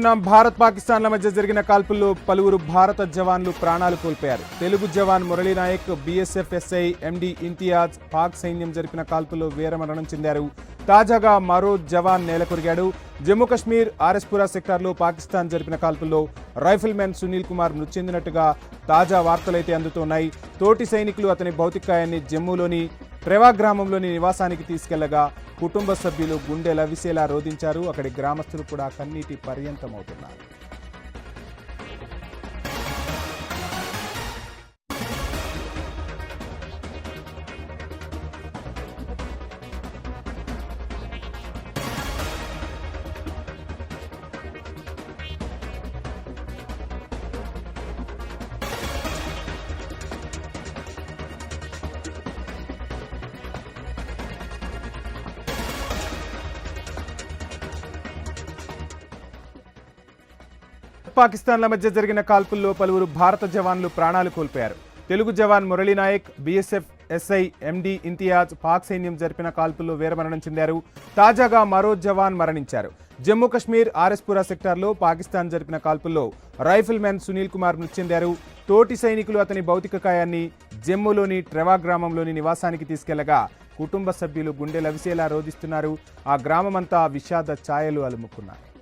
భారత్ పాకిస్తాన్ల మధ్య జరిగిన కాల్పుల్లో పలువురు భారత జవాన్లు ప్రాణాలు కోల్పోయారు. తెలుగు జవాన్ మురళీ నాయక్, బీఎస్ఎఫ్ ఎస్ఐ ఎండి ఇంతియాజ్ పాక్ సైన్యం జరిపిన కాల్పుల్లో వీరమరణం చెందారు. తాజాగా మరో జవాన్ నేలకొరిగాడు. జమ్మూ కశ్మీర్ ఆర్ఎస్పురా సెక్టార్లో పాకిస్తాన్ జరిపిన కాల్పుల్లో రైఫిల్ మ్యాన్ సునీల్ కుమార్ మృతి చెందినట్టుగా తాజా వార్తలైతే అందుతున్నాయి. తోటి సైనికులు అతని భౌతికాయాన్ని జమ్మూలోని ట్రెవా గ్రామంలోని నివాసానికి తీసుకెళ్లగా కుటుంబ సభ్యులు గుండె లవిసేలా రోధించారు. అక్కడి గ్రామస్తులు కూడా కన్నీటి పర్యంతమవుతున్నారు. పాకిస్తాన్ల మధ్య జరిగిన కాల్పుల్లో పలువురు భారత జవాన్లు ప్రాణాలు కోల్పోయారు. తెలుగు జవాన్ మురళీ నాయక్, బీఎస్ఎఫ్ ఎస్ఐ ఎండి ఇంతియాజ్ పాక్ సైన్యం జరిపిన కాల్పుల్లో వీరమరణం చెందారు. తాజాగా మరో జవాన్ మరణించారు. జమ్మూ కశ్మీర్ ఆర్ఎస్పురా సెక్టార్లో పాకిస్తాన్ జరిపిన కాల్పుల్లో రైఫిల్ మ్యాన్ సునీల్ కుమార్ మృతి చెందారు. తోటి సైనికులు అతని భౌతిక కాయాన్ని జమ్మూలోని ట్రెవా గ్రామంలోని నివాసానికి తీసుకెళ్లగా కుటుంబ సభ్యులు గుండె లవిసేలా రోధిస్తున్నారు. ఆ గ్రామమంతా విషాద ఛాయలు అలుముకున్నారు.